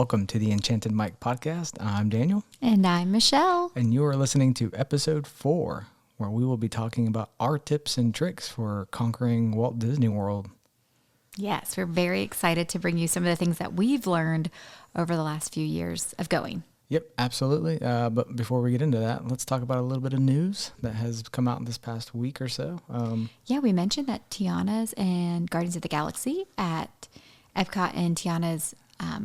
welcome to the Enchanted Mike podcast. I'm Daniel. And I'm Michelle. And you are listening to episode 4, where we will be talking about our tips and tricks for conquering Walt Disney World. Yes, we're very excited to bring you some of the things that we've learned over the last few years of going. Yep, absolutely. But before we get into that, let's talk about a little bit of news that has come out this past week or so. We mentioned that Tiana's and Guardians of the Galaxy at Epcot and Tiana's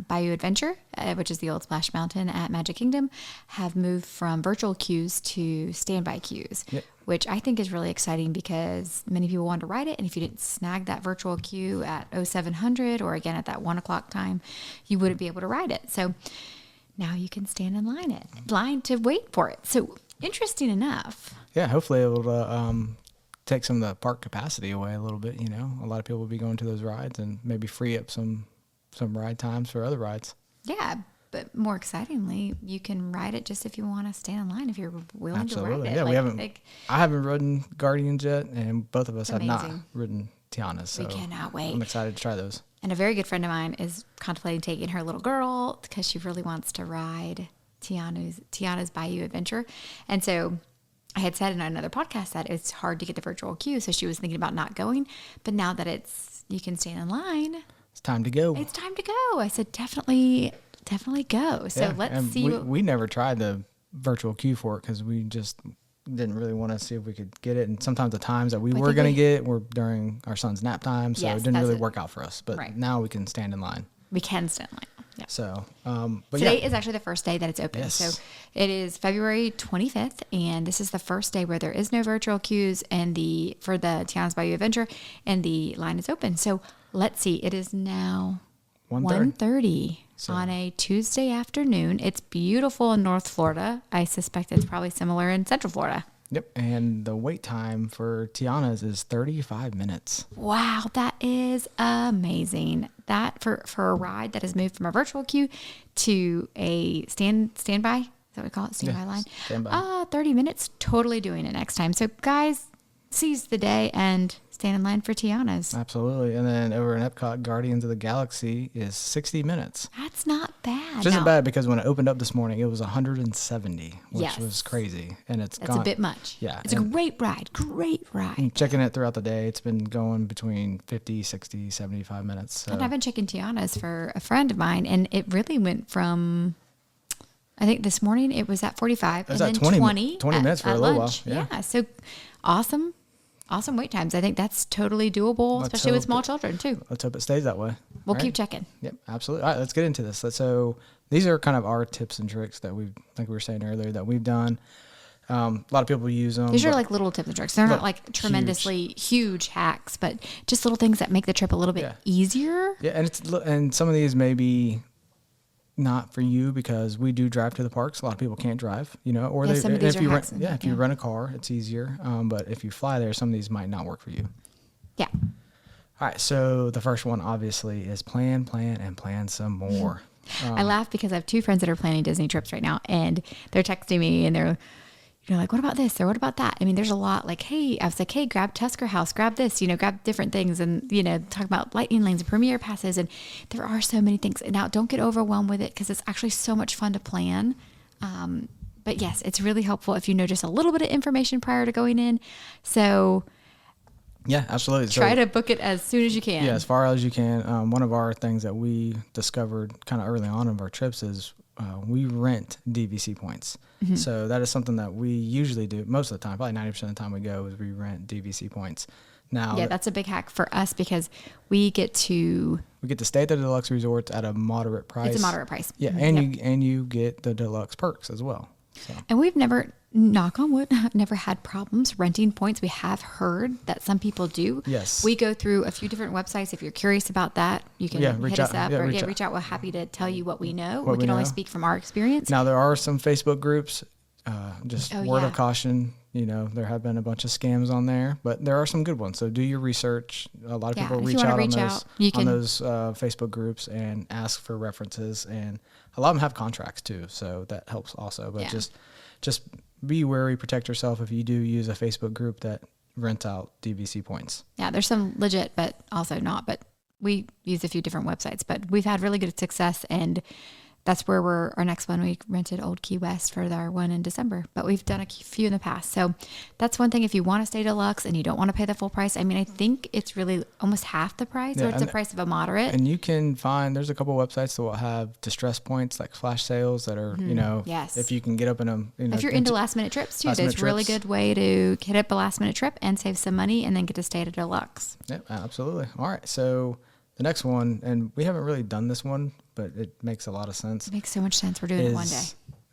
Bayou Adventure, which is the old Splash Mountain at Magic Kingdom, have moved from virtual queues to standby queues, which I think is really exciting because many people want to ride it. And if you didn't snag that virtual queue at 0700 or again at that 1 o'clock time, you wouldn't be able to ride it. So now you can stand in line to wait for it. So interesting enough. Yeah, hopefully it will take some of the park capacity away a little bit. You know, a lot of people will be going to those rides and maybe free up some ride times for other rides. Yeah, but more excitingly, you can ride it just if you want to stand in line if you're willing to ride it. Yeah, I haven't ridden Guardians yet, and both of us have not ridden Tiana's. So we cannot wait. I'm excited to try those. And a very good friend of mine is contemplating taking her little girl because she really wants to ride Tiana's Bayou Adventure. And so I had said in another podcast that it's hard to get the virtual queue, so she was thinking about not going. But now that you can stand in line, it's time to go. It's time to go. I said definitely go. So let's see. We never tried the virtual queue for it because we just didn't really want to see if we could get it. And sometimes the times that we were going to get were during our son's nap time, so it didn't really work out for us. But now we can stand in line. We can stand in line. Yeah. So, today is actually the first day that it's open. Yes. So it is February 25th, and this is the first day where there is no virtual queues for the Tiana's Bayou Adventure, and the line is open. So let's see. It is now 1:30 on a Tuesday afternoon. It's beautiful in North Florida. I suspect it's probably similar in Central Florida. Yep. And the wait time for Tiana's is 35 minutes. Wow, that is amazing. That for a ride that has moved from a virtual queue to a standby, is that what we call it? Standby line? Standby. 30 minutes, totally doing it next time. So guys, seize the day and stand in line for Tiana's. Absolutely. And then over in Epcot, Guardians of the Galaxy is 60 minutes. That's not bad. Which isn't bad because when it opened up this morning, it was 170, which was crazy. And that's a bit much. Yeah. It's a great ride. Great ride. Checking it throughout the day, it's been going between 50, 60, 75 minutes. So. And I've been checking Tiana's for a friend of mine, and it really went from, I think this morning it was at 45. It was and at then 20 minutes for a little while. Yeah. So awesome wait times. I think that's totally dodoable, especially with small children too. Let's hope it stays that way. We'll keep checking. Yep, absolutely. All right, let's get into this. So these are kind of our tips and tricks that like we were saying earlier, that we've done. A lot of people use them. These are like little tips and tricks. They're not like tremendously huge hacks, but just little things that make the trip a little bit easier. Yeah, and some of these may be not for you because we do drive to the parks. A lot of people can't drive, or if you rent a car, it's easier. But if you fly there, some of these might not work for you. Yeah. All right. So the first one obviously is plan some more. I laugh because I have two friends that are planning Disney trips right now, and they're texting me and they're, like, what about this or what about that? I mean, there's a lot like, hey, I was like, hey, grab Tusker House, grab this, grab different things and, talk about lightning lanes and premier passes. And there are so many things. And now don't get overwhelmed with it because it's actually so much fun to plan. But yes, it's really helpful if you know just a little bit of information prior to going in. So yeah, absolutely. Try to book it as soon as you can. Yeah, as far as you can. One of our things that we discovered kind of early on in our trips is we rent DVC points. Mm-hmm. So that is something that we usually do most of the time. Probably 90% of the time we go is we rent DVC points. Now, that's a big hack for us because we get to stay at the deluxe resorts at a moderate price. It's a moderate price. Yeah, and you get the deluxe perks as well. So. And we've never, knock on wood, never had problems renting points. We have heard that some people do. Yes. We go through a few different websites. If you're curious about that, you can hit us up or reach out. We're happy to tell you what we know. We can only speak from our experience. Now, there are some Facebook groups, word of caution. There have been a bunch of scams on there, but there are some good ones. So do your research. A lot of people reach out on those Facebook groups and ask for references, and a lot of them have contracts too. So that helps also. But just be wary, protect yourself if you do use a Facebook group that rents out DVC points. Yeah, there's some legit, but also not. But we use a few different websites, but we've had really good success, and that's where our next one. We rented Old Key West for our one in December, but we've done a few in the past. So that's one thing. If you want to stay deluxe and you don't want to pay the full price, I mean, I think it's really almost half the price, or it's the price of a moderate. And you can find, there's a couple websites that will have distress points, like flash sales that are, yes. if you can get up in them. If you're into last minute trips too, there's a really good way to hit up a last minute trip and save some money and then get to stay at a deluxe. Yep, absolutely. All right. So the next one, and we haven't really done this one, but it makes a lot of sense. It makes so much sense. We're doing it one day.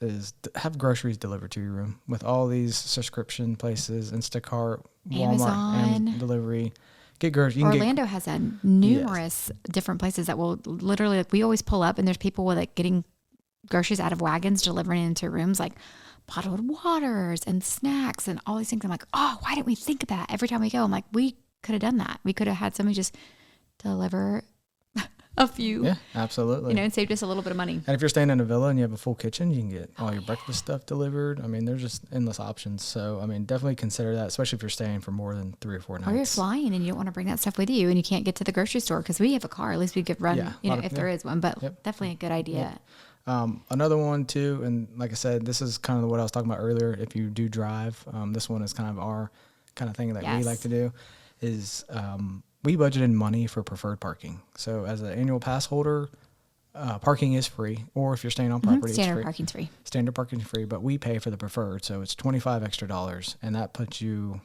Is have groceries delivered to your room with all these subscription places, Instacart, Walmart, Amazon delivery. Get groceries. Orlando has numerous different places that will literally, like, we always pull up and there's people with like getting groceries out of wagons, delivering into rooms, like bottled waters and snacks and all these things. I'm like, oh, why didn't we think of that? Every time we go, I'm like, we could have done that. We could have had somebody just deliver a few. Yeah, absolutely. And saved us a little bit of money. And if you're staying in a villa and you have a full kitchen, you can get all your breakfast stuff delivered. I mean, there's just endless options. So, I mean, definitely consider that, especially if you're staying for more than 3 or 4 nights. Or you're flying and you don't want to bring that stuff with you and you can't get to the grocery store because we have a car. At least we could run, if there is one. But definitely a good idea. Another one too, and like I said, this is kind of what I was talking about earlier. If you do drive, this one is kind of our kind of thing that we like to do, is we budgeted money for preferred parking. So as an annual pass holder, parking is free, or if you're staying on property, standard parking's free. Standard parking's free, but we pay for the preferred, so it's $25 extra, and that puts you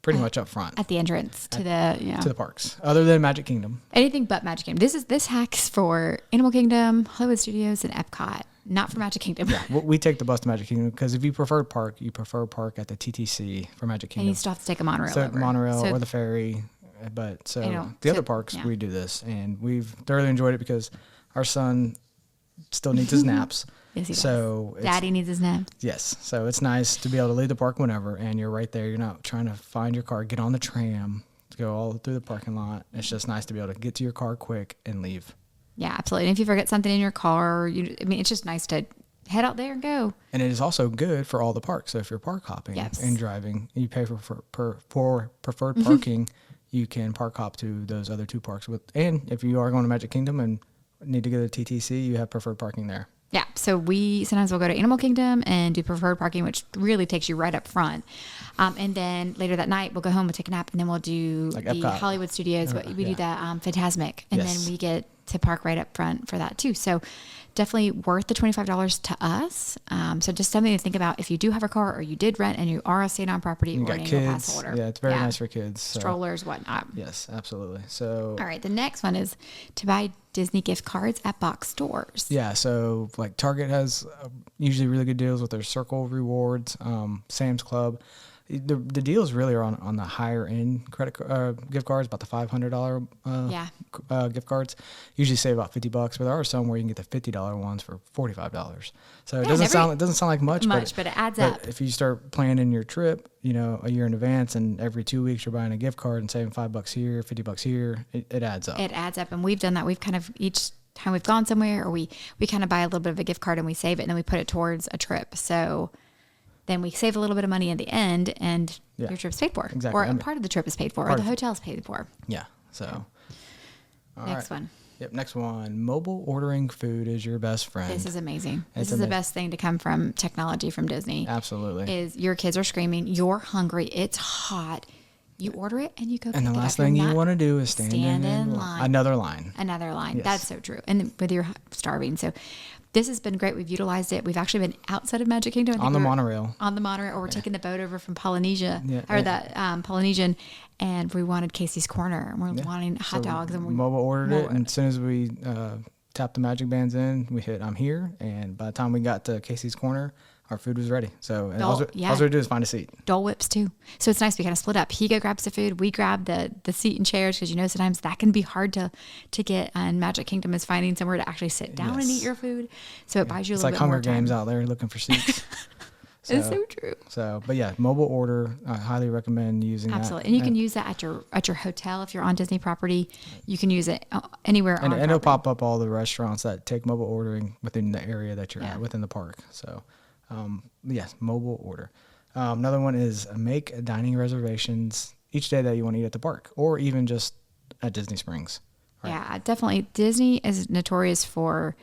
pretty much up front at the entrance to the parks, other than Magic Kingdom. Anything but Magic Kingdom. This hack's for Animal Kingdom, Hollywood Studios, and Epcot, not for Magic Kingdom. Yeah, we take the bus to Magic Kingdom because if you prefer park at the TTC for Magic Kingdom. And you still have to take a monorail over. Monorail or the ferry. But the other parks, we do this, and we've thoroughly enjoyed it because our son still needs his naps. Yes, he does. Daddy needs his naps. Yes. So it's nice to be able to leave the park whenever, and you're right there. You're not trying to find your car, get on the tram, go all through the parking lot. It's just nice to be able to get to your car quick and leave. Yeah, absolutely. And if you forget something in your car, it's just nice to head out there and go. And it is also good for all the parks. So if you're park hopping and driving, you pay for preferred parking. You can park hop to those other 2 parks and if you are going to Magic Kingdom and need to go to TTC, you have preferred parking there. Yeah. So sometimes we'll go to Animal Kingdom and do preferred parking, which really takes you right up front. And then later that night, we'll go home, we'll take a nap, and then we'll do the Epcot. Hollywood Studios. We do that Fantasmic, and then we get to park right up front for that too. So definitely worth the $25 to us. So just something to think about if you do have a car or you did rent and you are a staying on property or an annual pass holder. Yeah, it's very nice for kids. So. Strollers, whatnot. Yes, absolutely. So all right, the next one is to buy Disney gift cards at box stores. Yeah, so like Target has usually really good deals with their Circle rewards, Sam's Club. The deals really are on the higher end gift cards, about the $500 gift cards. Usually save about $50, but there are some where you can get the $50 ones for $45. So it doesn't sound like much, but it adds up. If you start planning your trip, a year in advance, and every 2 weeks you're buying a gift card and saving $5 here, $50 here, it adds up. It adds up, and we've done that. We've kind of each time we've gone somewhere, or we kind of buy a little bit of a gift card and we save it, and then we put it towards a trip. So then we save a little bit of money at the end, and your trip's paid for. Exactly. Or part of the trip is paid for, or the hotel's paid for. Yeah. So next one. Yep. Next one. Mobile ordering food is your best friend. This is amazing. This is the best thing to come from technology from Disney. Absolutely. Is your kids are screaming, you're hungry, it's hot. You order it and you go. And the last thing you want to do is stand in line. Another line. Yes. That's so true. And whether you're starving. So this has been great. We've utilized it. We've actually been outside of Magic Kingdom. On the monorail. Or we're taking the boat over from Polynesia, Polynesian, and we wanted Casey's Corner, and we're wanting hot dogs. And we mobile ordered it, and as soon as we tapped the Magic Bands in, we hit I'm here, and by the time we got to Casey's Corner, our food was ready. So all we had to do is find a seat. Dole Whips too. So it's nice. We kind of split up. He grabs the food. We grab the seat and chairs, because sometimes that can be hard to get. And Magic Kingdom is finding somewhere to actually sit down and eat your food. So it buys you a little bit more time. It's like Hunger Games out there looking for seats. It's so true. But yeah, mobile order. I highly recommend using Absolutely. And you can use that at your hotel if you're on Disney property. You can use it anywhere. And it'll pop up all the restaurants that take mobile ordering within the area that you're at within the park. So. Yes, mobile order. Another one is make dining reservations each day that you want to eat at the park, or even just at Disney Springs. Right? Yeah, definitely. Disney is notorious for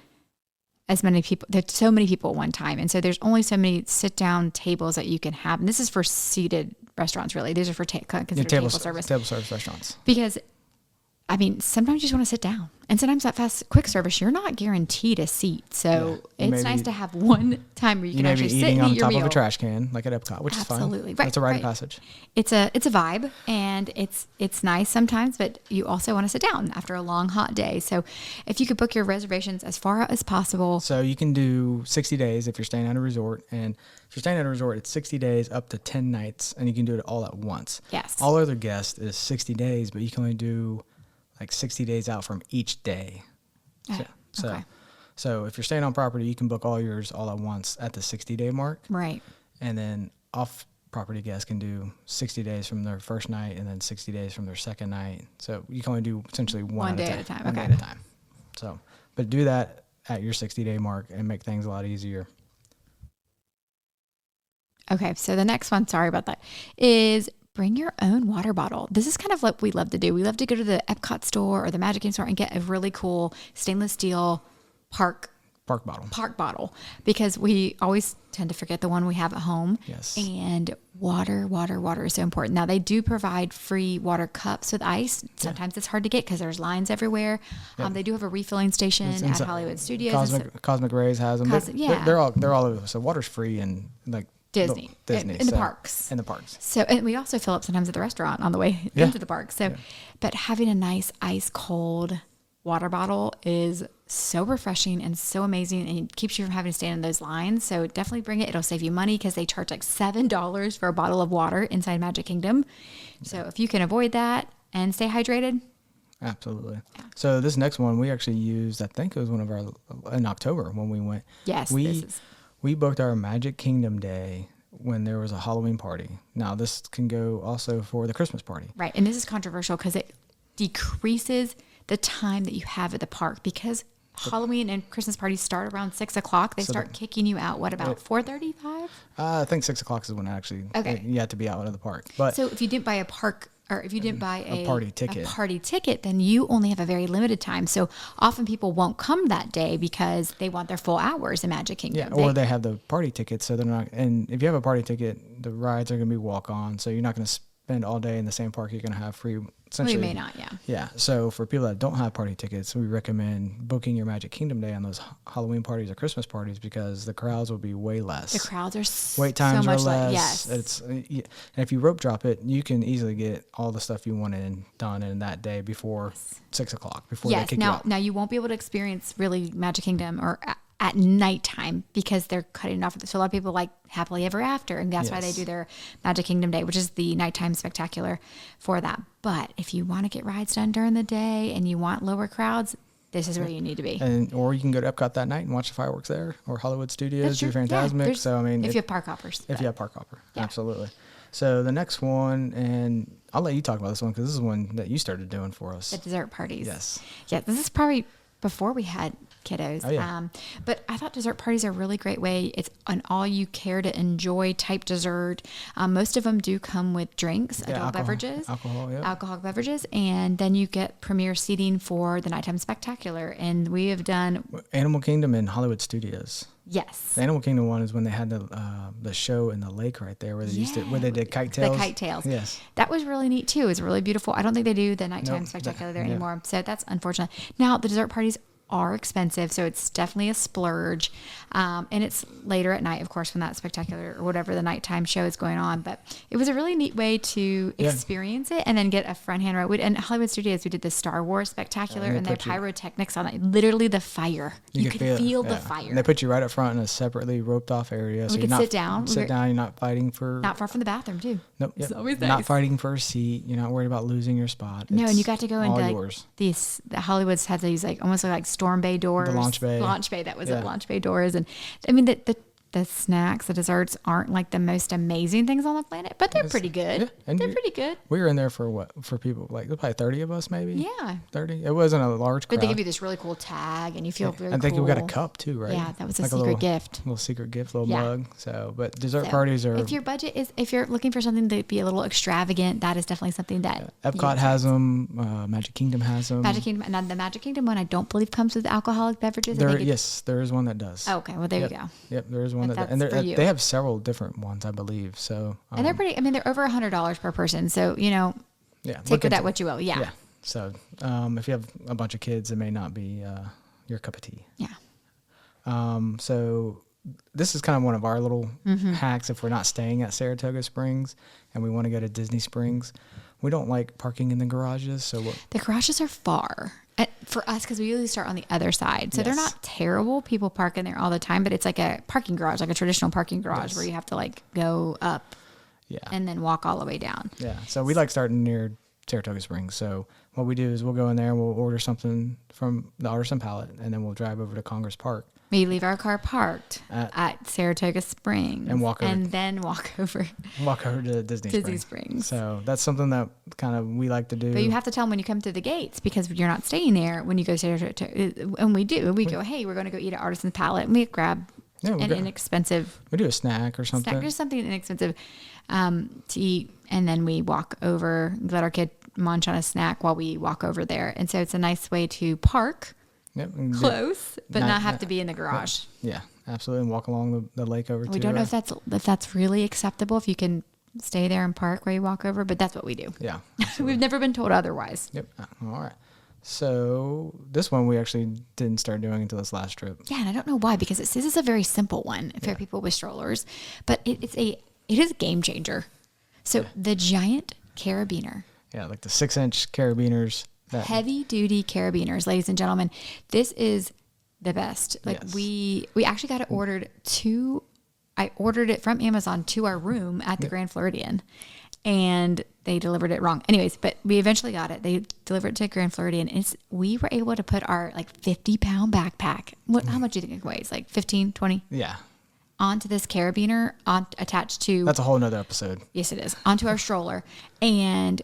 as many people. There's so many people at one time. And so there's only so many sit down tables that you can have. And this is for seated restaurants, really. These are for table service. Table service restaurants. Because, I mean, sometimes you just want to sit down. And sometimes that fast, quick service, you're not guaranteed a seat. So it's nice to have one time where you can actually sit and eat your meal. You may be eating on top of a trash can, like at Epcot, which is fine. Absolutely. Right. It's a rite of passage. It's a vibe, and it's nice sometimes, but you also want to sit down after a long, hot day. So if you could book your reservations as far out as possible. So you can do 60 days if you're staying at a resort. And if you're staying at a resort, it's 60 days up to 10 nights, and you can do it all at once. Yes. All other guests is 60 days, but you can only do like 60 days out from each day. So if you're staying on property, you can book all yours all at once at the 60-day mark. Right. And then off-property guests can do 60 days from their first night and then 60 days from their second night. So you can only do essentially one day at a time. Okay. 1 day at a time. So, but do that at your 60-day mark and make things a lot easier. Okay, so the next one, sorry about that, is bring your own water bottle. This is kind of what we love to do. We love to go to the Epcot store or the Magic Kingdom store and get a really cool stainless steel park bottle, because we always tend to forget the one we have at home. Yes. And water is so important. Now, they do provide free water cups with ice. Sometimes it's hard to get because there's lines everywhere. They do have a refilling station at Hollywood Studios. Cosmic Rays has them. They're all over. So water's free and like Disney in the parks. In the parks. So, and we also fill up sometimes at the restaurant on the way into the park. So, but having a nice ice cold water bottle is so refreshing and so amazing, and it keeps you from having to stand in those lines. So definitely bring it. It'll save you money because they charge like $7 for a bottle of water inside Magic Kingdom. So if you can avoid that and stay hydrated. Absolutely. So this next one we actually used, I think it was one of our, in October when we went. Yes. We booked our Magic Kingdom day when there was a Halloween party. Now, this can go also for the Christmas party. Right. And this is controversial because it decreases the time that you have at the park, because Halloween and Christmas parties start around 6 o'clock. They start kicking you out, what, about 4:35? I think 6 o'clock is when actually you have to be out of the park. But so if you didn't buy a park, or if you didn't buy a party ticket, then you only have a very limited time. So often people won't come that day because they want their full hours in Magic Kingdom. Yeah, or they have the party ticket, so they're not. And if you have a party ticket, the rides are going to be walk on, so you're not going to spend all day in the same park. You're going to have free. Well, you may not, yeah. Yeah. So for people that don't have party tickets, we recommend booking your Magic Kingdom day on those Halloween parties or Christmas parties, because the crowds will be way less. The crowds are wait times so much are less. Yes. It's and if you rope drop it, you can easily get all the stuff you wanted done in that day before 6 o'clock. Before they kick you out. Now you won't be able to experience really Magic Kingdom or at nighttime because they're cutting it off. So a lot of people like Happily Ever After, and that's why they do their Magic Kingdom day, which is the nighttime spectacular for that. But if you want to get rides done during the day and you want lower crowds, this is where you need to be. Or you can go to Epcot that night and watch the fireworks there, or Hollywood Studios, do Fantasmic. Yeah, so I mean, if you have park hoppers. If you have park hopper, absolutely. So the next one, and I'll let you talk about this one because this is one that you started doing for us. The dessert parties. Yes. Yeah, this is probably before we had kiddos. Oh, yeah. But I thought dessert parties are a really great way. It's an all you care to enjoy type dessert. Most of them do come with drinks, adult beverages, alcoholic beverages, and then you get premier seating for the nighttime spectacular. And we have done Animal Kingdom and Hollywood Studios. Yes. The Animal Kingdom one is when they had the show in the lake right there where they did kite tails. The kite tails. Yes. That was really neat too. It was really beautiful. I don't think they do the nighttime spectacular there anymore. So that's unfortunate. Now the dessert parties are expensive, so it's definitely a splurge. And it's later at night, of course, when that spectacular or whatever the nighttime show is going on. But it was a really neat way to experience it and then get a front hand right. And Hollywood Studios, we did the Star Wars spectacular and their pyrotechnics on it. Literally the fire. You could feel the fire. And they put you right up front in a separately roped off area. So you could sit down. You're not fighting for... Not far from the bathroom, too. Nope. It's always nice. Not fighting for a seat. You're not worried about losing your spot. No, and you got to go into yours. These... The Hollywoods had these like almost like Storm Bay doors. Launch Bay. Launch Bay. That was it. Launch Bay doors. And I mean, the the snacks, the desserts aren't like the most amazing things on the planet, but they're pretty good. Yeah, and they're pretty good. We were in there for people like probably 30 of us, maybe. Yeah, 30. It wasn't a large crowd. But they give you this really cool tag, and you feel very. I think cool. we got a cup too, right? Yeah, that was like a secret gift. Little secret gift, little mug. So, but dessert parties are. If your budget is, if you're looking for something to be a little extravagant, that is definitely something that. Epcot has them. Magic Kingdom has them. Magic Kingdom, and the Magic Kingdom one, I don't believe comes with alcoholic beverages. Yes, there is one that does. Oh, okay, well there you go. Yep, there is one and they have several different ones, I believe. So and they're pretty. I mean, they're over $100 per person. So take with that what you will. Yeah. Yeah. So if you have a bunch of kids, it may not be your cup of tea. Yeah. So this is kind of one of our little hacks if we're not staying at Saratoga Springs and we want to go to Disney Springs. We don't like parking in the garages. So the garages are far for us because we usually start on the other side. So they're not terrible. People park in there all the time, but it's like a parking garage, like a traditional parking garage where you have to like go up and then walk all the way down. Yeah. So we like starting near Saratoga Springs. So what we do is we'll go in there and we'll order something from the Artisan Palette and then we'll drive over to Congress Park. We leave our car parked at Saratoga Springs and walk over, and then walk over to Disney Springs. So that's something that kind of we like to do. But you have to tell them when you come through the gates because you're not staying there when you go to Saratoga. And we do. We go, hey, we're going to go eat at Artisan Palette. And we grab an inexpensive. We do a snack or something. Just something inexpensive to eat. And then we walk over, let our kid munch on a snack while we walk over there. And so it's a nice way to park. Yep, close, but not have to be in the garage. Yeah, absolutely, and walk along the lake over. We don't know if that's really acceptable. If you can stay there and park where you walk over, but that's what we do. Yeah, we've never been told otherwise. Yep. All right. So this one we actually didn't start doing until this last trip. Yeah, and I don't know why because this is a very simple one for people with strollers, but it is a game changer. So the giant carabiner. Yeah, like the 6-inch carabiners. Heavy duty carabiners, ladies and gentlemen. This is the best. Like we actually got it ordered I ordered it from Amazon to our room at the Grand Floridian and they delivered it wrong. Anyways, but we eventually got it. They delivered it to Grand Floridian. We were able to put our like 50-pound backpack. How much do you think it weighs? Like 15, 20? Yeah. Onto this carabiner attached to. That's a whole nother episode. Yes, it is. Onto our stroller. And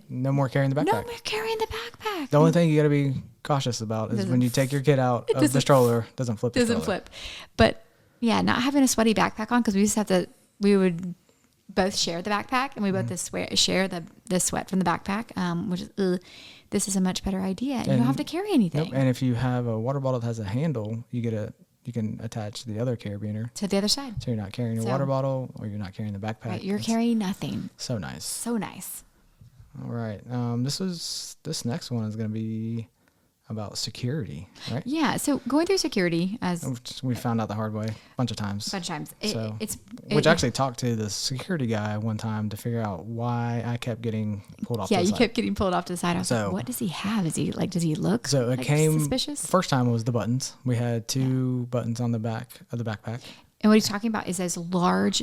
no more carrying the backpack. No more carrying the backpack. The only thing you got to be cautious about is when you take your kid out of the stroller, doesn't flip. Doesn't flip. But yeah, not having a sweaty backpack on because we would both share the backpack and we both share the sweat from the backpack, which is this is a much better idea. And you don't have to carry anything. Nope. And if you have a water bottle that has a handle, you can attach the other carabiner to the other side. So you're not carrying a water bottle or you're not carrying the backpack. Right, you're carrying nothing. So nice. So nice. All right. This next one is going to be about security, right? Yeah. So going through security, as we found out the hard way a bunch of times. Which actually talked to the security guy one time to figure out why I kept getting pulled off. Yeah, you kept getting pulled off to the side. I was like, what does he have? Does he look? So it like came suspicious. First time was the buttons. We had 2 buttons on the back of the backpack. And what he's talking about is those large,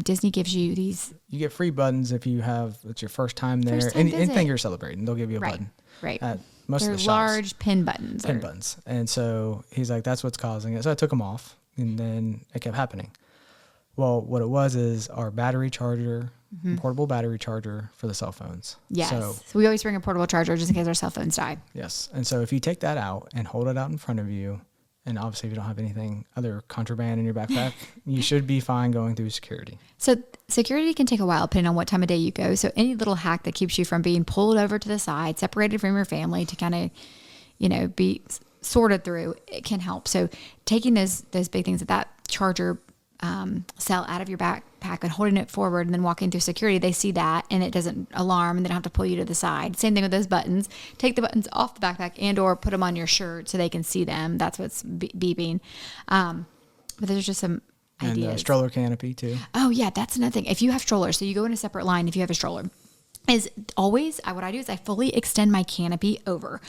Disney gives you these. You get free buttons if it's your first time there. Anything you're celebrating, they'll give you a button. Right. Most They're of the shops. large pin buttons. And so he's like, that's what's causing it. So I took them off and then it kept happening. Well, what it was is our battery charger, portable battery charger for the cell phones. Yes. So we always bring a portable charger just in case our cell phones die. Yes. And so if you take that out and hold it out in front of you, and obviously if you don't have anything other contraband in your backpack, you should be fine going through security. So security can take a while depending on what time of day you go. So any little hack that keeps you from being pulled over to the side, separated from your family to kind of, be sorted through, it can help. So taking those big things that charger cell out of your backpack and holding it forward and then walking through security, they see that and it doesn't alarm and they don't have to pull you to the side. Same thing with those buttons. Take the buttons off the backpack and or put them on your shirt so they can see them. That's what's beeping. But there's just some ideas. And stroller canopy too. Oh yeah, that's another thing. If you have strollers, so you go in a separate line if you have a stroller. Is always what I do is I fully extend my canopy over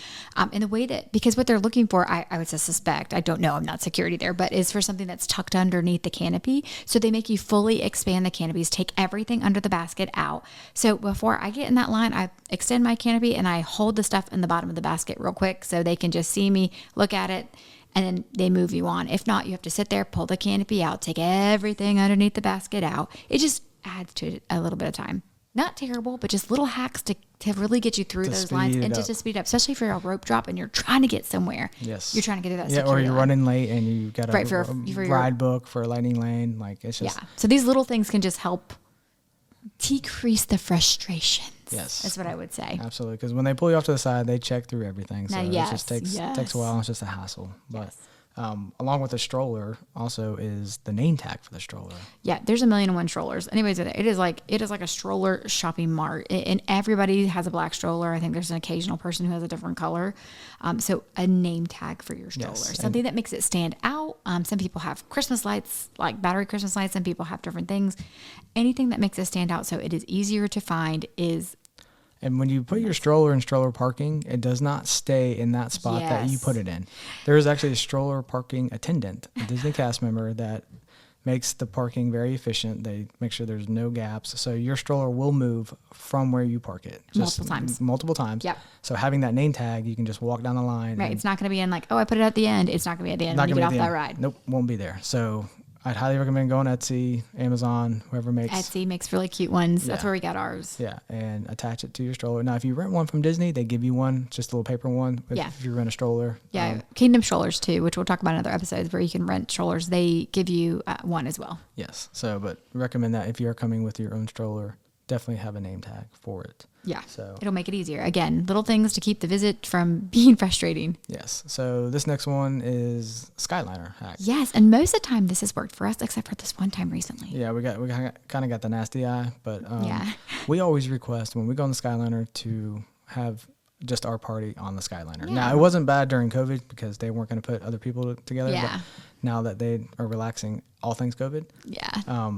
in the way that, because what they're looking for, I would suspect, I don't know, I'm not security there, but is for something that's tucked underneath the canopy. So they make you fully expand the canopies, take everything under the basket out. So before I get in that line, I extend my canopy and I hold the stuff in the bottom of the basket real quick so they can just see me, look at it, and then they move you on. If not, you have to sit there, pull the canopy out, take everything underneath the basket out. It just adds to a little bit of time. Not terrible, but just little hacks to really get you through those lines and to speed up, especially if you're a rope drop and you're trying to get somewhere. Yes. You're trying to get to that or you're running late and you got right, a ride book for a lightning lane. Like, it's just. Yeah. So these little things can just help decrease the frustrations. Yes. That's what I would say. Absolutely. Because when they pull you off to the side, they check through everything. So it just takes a while. It's just a hassle. But along with the stroller also is the name tag for the stroller. Yeah, there's 1,000,001 strollers. Anyways, it is like a stroller shopping mart, and everybody has a black stroller. I think there's an occasional person who has a different color. So a name tag for your stroller, something that makes it stand out. Some people have Christmas lights, like battery Christmas lights. Some people have different things. Anything that makes it stand out so it is easier to find is. And when you put your stroller in stroller parking, it does not stay in that spot that you put it in. There is actually a stroller parking attendant, a Disney cast member, that makes the parking very efficient. They make sure there's no gaps. So your stroller will move from where you park it. Multiple times. Yep. So having that name tag, you can just walk down the line. Right. It's not going to be in like, oh, I put it at the end. It's not going to be at the end when you get off that ride. Nope. Won't be there. So I'd highly recommend going Etsy, Amazon, whoever makes. Etsy makes really cute ones. That's where we got ours. Yeah, and attach it to your stroller. Now, if you rent one from Disney, they give you one, just a little paper one. If you rent a stroller. Yeah, Kingdom strollers too, which we'll talk about in other episodes where you can rent strollers. They give you one as well. Yes. So, but recommend that if you're coming with your own stroller, definitely have a name tag for it. Yeah. So it'll make it easier. Again, little things to keep the visit from being frustrating. Yes. So this next one is Skyliner hack. Yes, and most of the time this has worked for us, except for this one time recently. Yeah, we kind of got the nasty eye, but we always request when we go on the Skyliner to have just our party on the Skyliner. Yeah. Now, it wasn't bad during COVID because they weren't going to put other people together. Yeah. But now that they are relaxing all things COVID,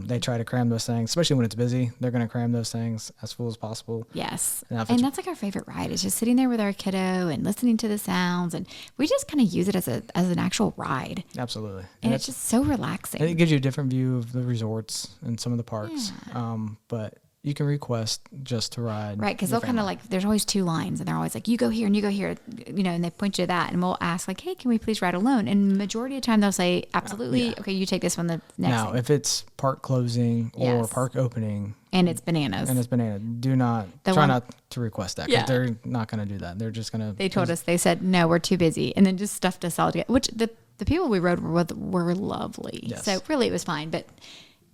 they try to cram those things, especially when it's busy. They're going to cram those things as full as possible. Yes. And that's like our favorite ride, is just sitting there with our kiddo and listening to the sounds. And we just kind of use it as an actual ride. Absolutely. And it's just so relaxing. And it gives you a different view of the resorts and some of the parks. Yeah. But you can request just to ride. Right, because they'll kind of like, there's always two lines, and they're always like, you go here and you go here, and they point you to that, and we'll ask like, hey, can we please ride alone? And majority of the time they'll say, absolutely, okay, you take this one the next. Now, if it's park closing or park opening. And it's bananas. Do not, not to request that, because they're not going to do that. They're just going to. They told us, they said, no, we're too busy, and then just stuffed us all together, which the people we rode with were lovely. Yes. So really it was fine, but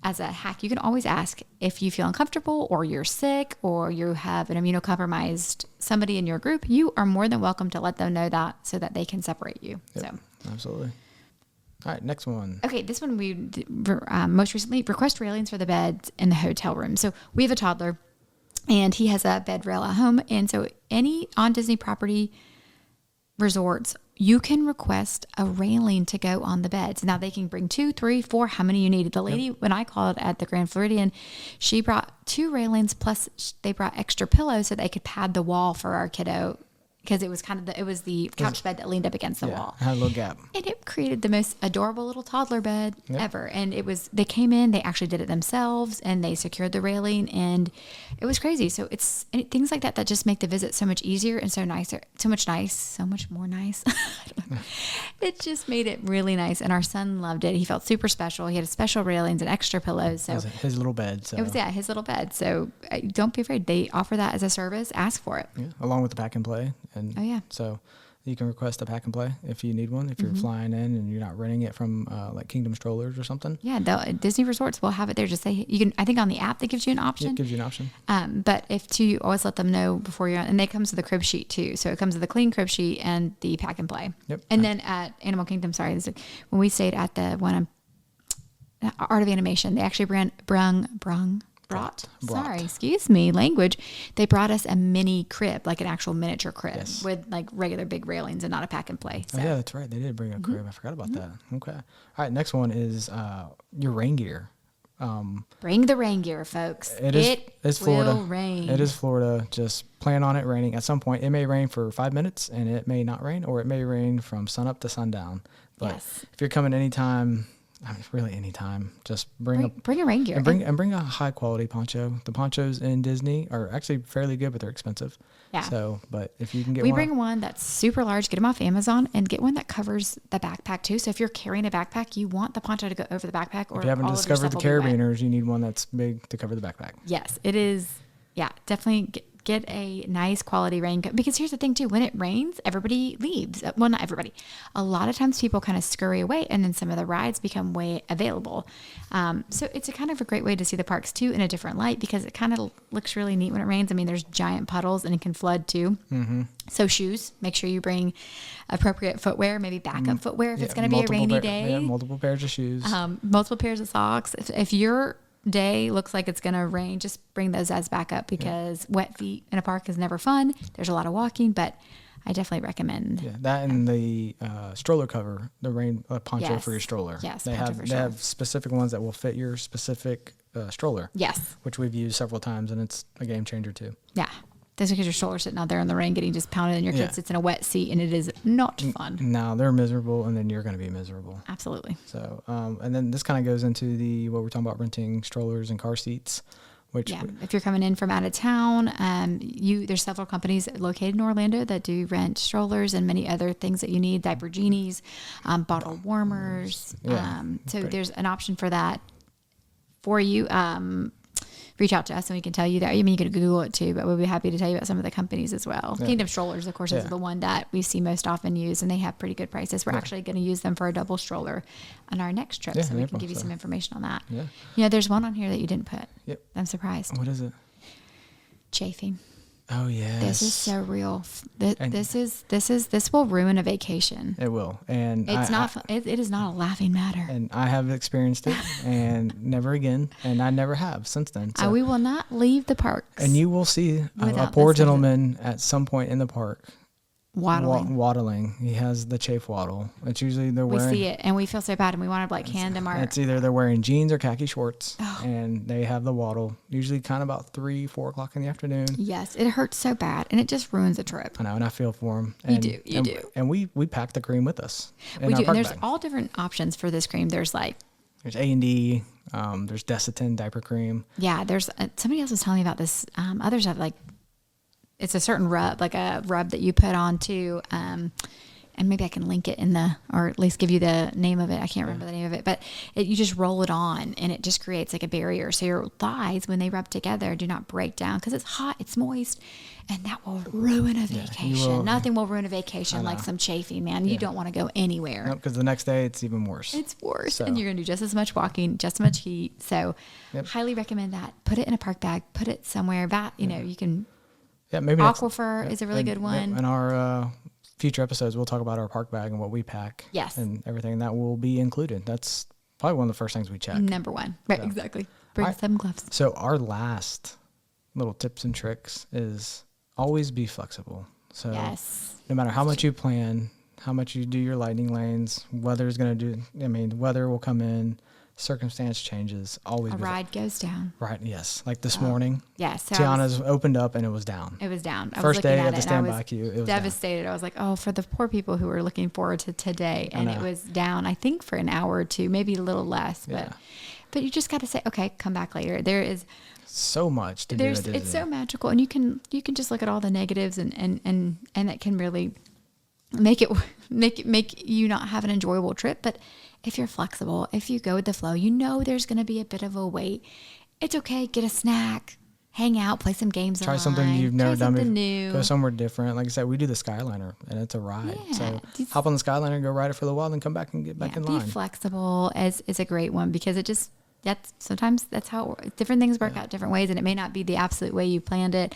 as a hack, you can always ask if you feel uncomfortable or you're sick or you have an immunocompromised somebody in your group. You are more than welcome to let them know that so that they can separate you. Yep, so absolutely. All right, next one. Okay, this one we most recently request railings for the beds in the hotel room. So we have a toddler, and he has a bed rail at home, and so any on Disney property resorts, you can request a railing to go on the beds. Now they can bring 2, 3, 4, how many you need. The lady, when I called at the Grand Floridian, she brought 2 railings, plus they brought extra pillows so they could pad the wall for our kiddo, because it was the couch bed that leaned up against the wall. Had a little gap. And it created the most adorable little toddler bed ever. And they came in, they actually did it themselves, and they secured the railing, and it was crazy. So it's things like that just make the visit so much easier and so nicer, so much more nice. It just made it really nice. And our son loved it. He felt super special. He had special railings and extra pillows. So it was his little bed. So. It was, his little bed. So don't be afraid. They offer that as a service. Ask for it. Yeah, along with the pack and play. And so you can request a pack and play if you need one, if you're flying in and you're not renting it from like Kingdom Strollers or something. Yeah, Disney Resorts will have it there. Just say, you can, I think on the app that gives you an option. It gives you an option. But you always let them know before you're on, and they comes with a crib sheet too. So it comes with a clean crib sheet and the pack and play. Yep. And then at Animal Kingdom, when we stayed at the one Art of Animation, they actually brought language. They brought us a mini crib, like an actual miniature crib with like regular big railings and not a pack and play. So. Oh, yeah, that's right. They did bring a crib. I forgot about that. Okay. All right. Next one is your rain gear. Bring the rain gear, folks. It's Florida. Will rain. It is Florida. Just plan on it raining at some point. It may rain for 5 minutes, and it may not rain, or it may rain from sun up to sundown. But if you're coming anytime I mean, really any time. Just bring a rain gear. And bring a high quality poncho. The ponchos in Disney are actually fairly good, but they're expensive. Yeah. So, but if you can get we bring one that's super large, get them off Amazon, and get one that covers the backpack too. So if you're carrying a backpack, you want the poncho to go over the backpack. Or if you haven't discovered the carabiners, you need one that's big to cover the backpack. Yes, it is. Yeah, definitely get a nice quality raincoat, because here's the thing too, when it rains, everybody leaves. Well, not everybody. A lot of times people kind of scurry away, and then some of the rides become way available. So it's a kind of a great way to see the parks too in a different light, because it kind of looks really neat when it rains. I mean, there's giant puddles and it can flood too. Mm-hmm. So shoes, make sure you bring appropriate footwear, maybe backup footwear if it's going to be a rainy day. Yeah, multiple pairs of shoes. Multiple pairs of socks. If you're day looks like it's going to rain, just bring those as backup, because wet feet in a park is never fun. There's a lot of walking, but I definitely recommend that, and the stroller cover, the rain poncho for your stroller. Yes, they have specific ones that will fit your specific stroller. Yes, which we've used several times, and it's a game changer too. Yeah. That's because your stroller sitting out there in the rain getting just pounded, and your kid sits in a wet seat, and it is not fun. No, they're miserable, and then you're going to be miserable. Absolutely. So, and then this kind of goes into what we're talking about, renting strollers and car seats. If you're coming in from out of town, there's several companies located in Orlando that do rent strollers and many other things that you need, diaper genies, bottle warmers. So there's an option for that for you. Reach out to us and we can tell you that. I mean, you can Google it too, but we'll be happy to tell you about some of the companies as well. Yeah. Kingdom Strollers, of course, is the one that we see most often used, and they have pretty good prices. We're actually going to use them for a double stroller on our next trip, so we can give you some information on that. Yeah. There's one on here that you didn't put. Yep. I'm surprised. What is it? Chafing. Oh yes. This is so real. This will ruin a vacation. It will, and it is not a laughing matter. And I have experienced it, and never again, and I never have since then. So. We will not leave the parks. And you will see a poor gentleman at some point in the park. Waddling. He has the chafe waddle. It's usually they're wearing. We see it, and we feel so bad, and we want to hand them our. It's either they're wearing jeans or khaki shorts, and they have the waddle. Usually, kind of about 3-4 o'clock in the afternoon. Yes, it hurts so bad, and it just ruins a trip. I know, and I feel for them. You do. And we pack the cream with us. We do, and there's all different options for this cream. There's A&D. There's Desitin diaper cream. Yeah, there's somebody else was telling me about this. Others have it's a certain rub, like a rub that you put on too. And maybe I can link it or at least give you the name of it. I can't remember the name of it, but you just roll it on and it just creates like a barrier. So your thighs, when they rub together, do not break down because it's hot, it's moist, and that will ruin a vacation. Nothing will ruin a vacation like some chafing, man. You don't want to go anywhere. Nope, because the next day it's even worse. It's worse. So. And you're going to do just as much walking, just as much heat. So highly recommend that. Put it in a park bag, put it somewhere you can. Yeah, maybe Aquifer is a really good one. In our future episodes, we'll talk about our park bag and what we pack. Yes. And everything that will be included. That's probably one of the first things we check. Number one. Right, so. Exactly. Bring 7 gloves. So our last little tips and tricks is always be flexible. So no matter how much you plan, how much you do your lightning lanes, weather will come in. Circumstance changes. Always a ride goes down. Right. Yes. Like this morning. Yes. So Tiana's opened up and it was down. It was down. First day at the standby queue. It was devastated. Down. I was like, for the poor people who were looking forward to today, and it was down. I think for an hour or two, maybe a little less, but you just got to say, okay, come back later. There is so much to do. It's so magical, and you can just look at all the negatives, and that can really make you not have an enjoyable trip, but. If you're flexible, if you go with the flow, there's going to be a bit of a wait. It's okay. Get a snack, hang out, play some games. Try something you've never done before. Go somewhere different. Like I said, we do the Skyliner, and it's a ride. Yeah, so hop on the Skyliner, go ride it for a while, then come back and get back in line. Be flexible is a great one, because sometimes that's how different things work out different ways, and it may not be the absolute way you planned it.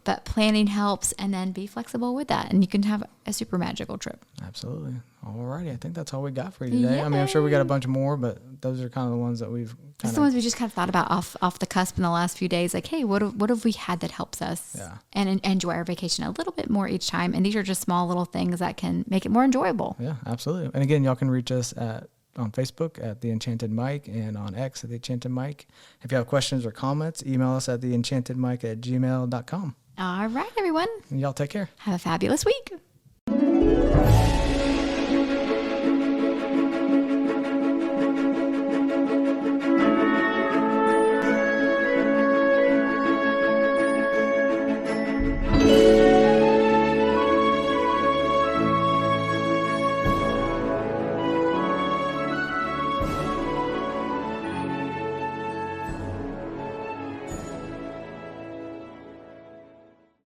But planning helps, and then be flexible with that, and you can have a super magical trip. Absolutely. Alrighty, I think that's all we got for you today. Yay. I mean, I'm sure we got a bunch more, but those are kind of the ones that we've. That's the ones we just kind of thought about off the cusp in the last few days. Like, hey, what have we had that helps us and enjoy our vacation a little bit more each time? And these are just small little things that can make it more enjoyable. Yeah, absolutely. And again, y'all can reach us on Facebook at The Enchanted Mike and on X at The Enchanted Mike. If you have questions or comments, email us at theenchantedmike@gmail.com. All right, everyone. And y'all take care. Have a fabulous week.